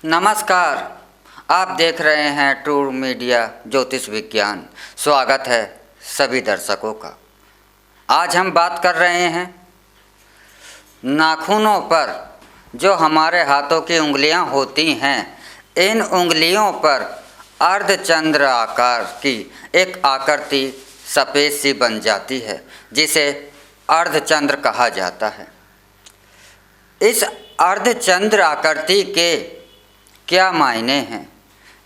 नमस्कार। आप देख रहे हैं ट्रू मीडिया ज्योतिष विज्ञान। स्वागत है सभी दर्शकों का। आज हम बात कर रहे हैं नाखूनों पर जो हमारे हाथों की उंगलियां होती हैं, इन उंगलियों पर अर्धचंद्र आकार की एक आकृति सफ़ेद सी बन जाती है, जिसे अर्धचंद्र कहा जाता है। इस अर्धचंद्र आकृति के क्या मायने हैं,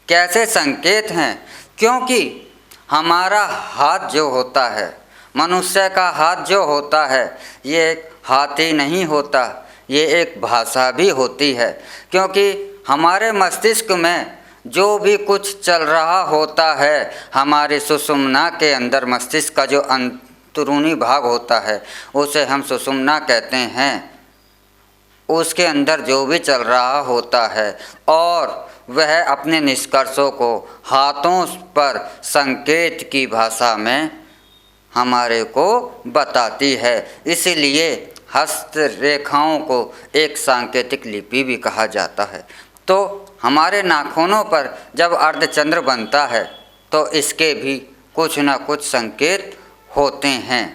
कैसे संकेत हैं? क्योंकि हमारा हाथ जो होता है, मनुष्य का हाथ जो होता है, ये एक हाथ ही नहीं होता, ये एक भाषा भी होती है। क्योंकि हमारे मस्तिष्क में जो भी कुछ चल रहा होता है, हमारे सुषुम्ना के अंदर मस्तिष्क का जो अंदरूनी भाग होता है, उसे हम सुषुम्ना कहते हैं। उसके अंदर जो भी चल रहा होता है और वह अपने निष्कर्षों को हाथों पर संकेत की भाषा में हमारे को बताती है। इसीलिए हस्तरेखाओं को एक सांकेतिक लिपि भी कहा जाता है। तो हमारे नाखूनों पर जब अर्धचंद्र बनता है तो इसके भी कुछ न कुछ संकेत होते हैं।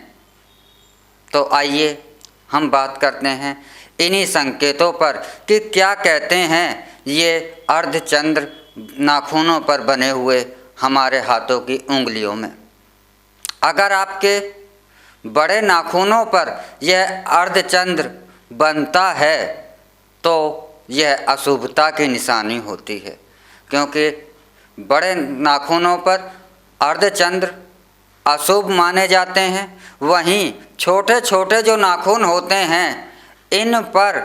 तो आइए हम बात करते हैं इन्हीं संकेतों पर कि क्या कहते हैं ये अर्धचंद्र नाखूनों पर बने हुए हमारे हाथों की उंगलियों में। अगर आपके बड़े नाखूनों पर यह अर्धचंद्र बनता है तो यह अशुभता की निशानी होती है। क्योंकि बड़े नाखूनों पर अर्धचंद्र अशुभ माने जाते हैं, वहीं छोटे छोटे जो नाखून होते हैं इन पर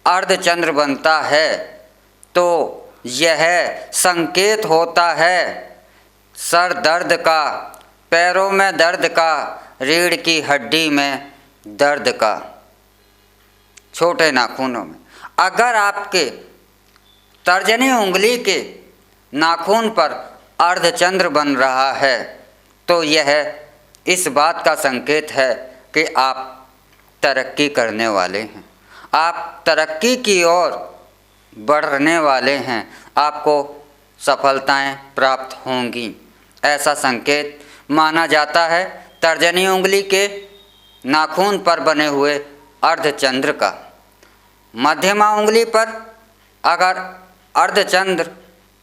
अर्धचंद्र बनता है तो यह संकेत होता है सर दर्द का, पैरों में दर्द का, रीढ़ की हड्डी में दर्द का, छोटे नाखूनों में। अगर आपके तर्जनी उंगली के नाखून पर अर्धचंद्र बन रहा है तो यह इस बात का संकेत है कि आप तरक्की करने वाले हैं, आप तरक्की की ओर बढ़ने वाले हैं, आपको सफलताएं प्राप्त होंगी। ऐसा संकेत माना जाता है तर्जनी उंगली के नाखून पर बने हुए अर्धचंद्र का। मध्यमा उंगली पर अगर अर्धचंद्र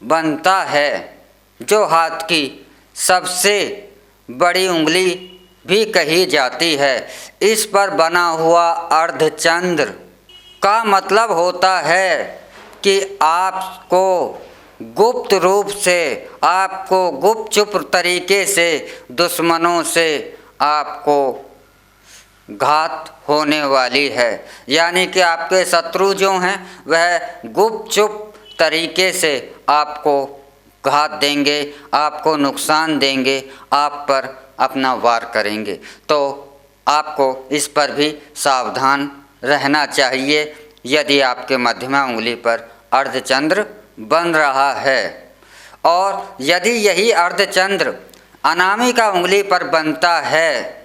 बनता है, जो हाथ की सबसे बड़ी उंगली भी कही जाती है, इस पर बना हुआ अर्धचंद्र का मतलब होता है कि आपको गुप्त रूप से, आपको गुपचुप तरीके से दुश्मनों से आपको घात होने वाली है। यानी कि आपके शत्रु जो हैं वह गुपचुप तरीके से आपको घात देंगे, आपको नुकसान देंगे, आप पर अपना वार करेंगे। तो आपको इस पर भी सावधान रहना चाहिए यदि आपके मध्यमा उंगली पर अर्धचंद्र बन रहा है। और यदि यही अर्धचंद्र अनामिका उंगली पर बनता है,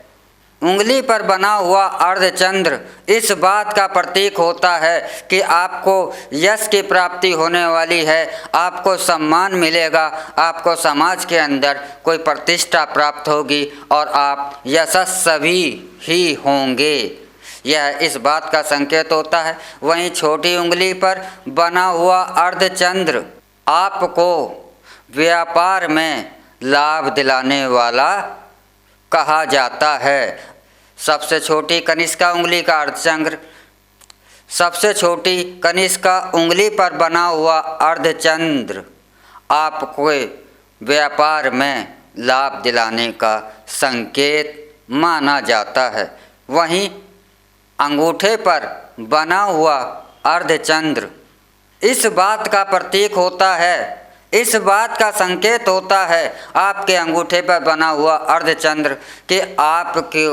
उंगली पर बना हुआ अर्धचंद्र इस बात का प्रतीक होता है कि आपको यश की प्राप्ति होने वाली है, आपको सम्मान मिलेगा, आपको समाज के अंदर कोई प्रतिष्ठा प्राप्त होगी और आप यशस्वी ही होंगे। यह इस बात का संकेत होता है। वहीं छोटी उंगली पर बना हुआ अर्धचंद्र आपको व्यापार में लाभ दिलाने वाला कहा जाता है। सबसे छोटी कनिष्का उंगली का अर्धचंद्र, सबसे छोटी कनिष्का उंगली पर बना हुआ अर्धचंद्र आपको व्यापार में लाभ दिलाने का संकेत माना जाता है। वहीं अंगूठे पर बना हुआ अर्धचंद्र इस बात का प्रतीक होता है, इस बात का संकेत होता है आपके अंगूठे पर बना हुआ अर्धचंद्र कि आपके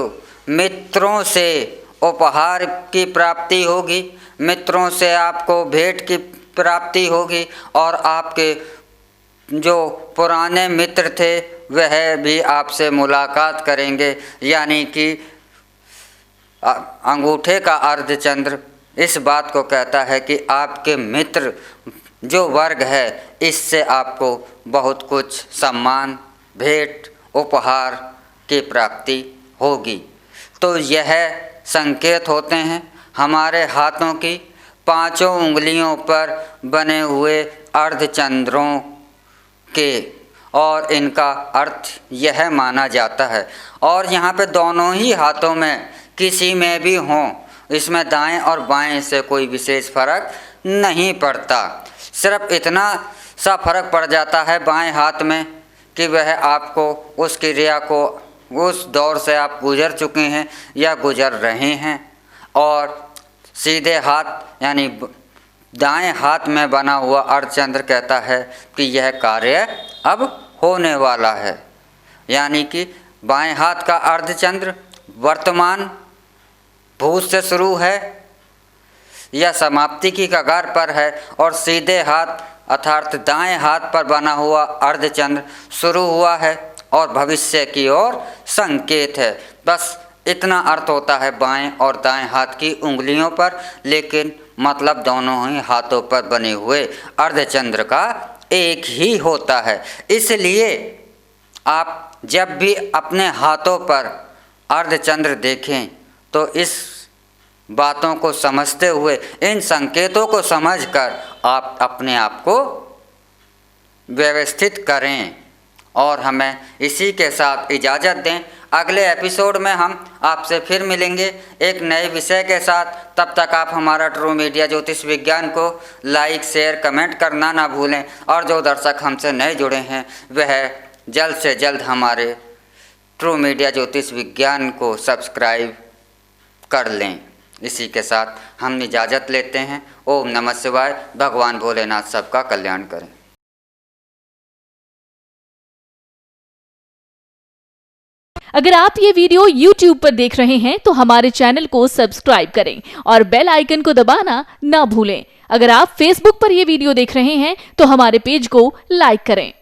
मित्रों से उपहार की प्राप्ति होगी, मित्रों से आपको भेंट की प्राप्ति होगी और आपके जो पुराने मित्र थे वह भी आपसे मुलाकात करेंगे। यानी कि अंगूठे का अर्धचंद्र इस बात को कहता है कि आपके मित्र जो वर्ग है इससे आपको बहुत कुछ सम्मान, भेंट, उपहार की प्राप्ति होगी। तो यह संकेत होते हैं हमारे हाथों की पांचों उंगलियों पर बने हुए अर्धचंद्रों के, और इनका अर्थ यह माना जाता है। और यहाँ पे दोनों ही हाथों में किसी में भी हों, इसमें दाएं और बाएं से कोई विशेष फर्क नहीं पड़ता। सिर्फ इतना सा फर्क पड़ जाता है बाएं हाथ में कि वह आपको उस क्रिया को, उस दौर से आप गुजर चुके हैं या गुजर रहे हैं, और सीधे हाथ यानी दाएं हाथ में बना हुआ अर्धचंद्र कहता है कि यह कार्य अब होने वाला है। यानी कि बाएं हाथ का अर्धचंद्र वर्तमान भूत से शुरू है या समाप्ति की कगार पर है, और सीधे हाथ अर्थात दाएं हाथ पर बना हुआ अर्धचंद्र शुरू हुआ है और भविष्य की ओर संकेत है। बस इतना अर्थ होता है बाएं और दाएं हाथ की उंगलियों पर, लेकिन मतलब दोनों ही हाथों पर बने हुए अर्धचंद्र का एक ही होता है। इसलिए आप जब भी अपने हाथों पर अर्धचंद्र देखें तो इस बातों को समझते हुए, इन संकेतों को समझकर आप अपने आप को व्यवस्थित करें। और हमें इसी के साथ इजाज़त दें। अगले एपिसोड में हम आपसे फिर मिलेंगे एक नए विषय के साथ। तब तक आप हमारा ट्रू मीडिया ज्योतिष विज्ञान को लाइक, शेयर, कमेंट करना ना भूलें। और जो दर्शक हमसे नए जुड़े हैं वह जल्द से जल्द हमारे ट्रू मीडिया ज्योतिष विज्ञान को सब्सक्राइब कर लें। इसी के साथ हम इजाज़त लेते हैं। ओम नमः शिवाय। भगवान भोलेनाथ सबका कल्याण करें। अगर आप ये वीडियो YouTube पर देख रहे हैं तो हमारे चैनल को सब्सक्राइब करें और बेल आइकन को दबाना ना भूलें। अगर आप Facebook पर ये वीडियो देख रहे हैं तो हमारे पेज को लाइक करें।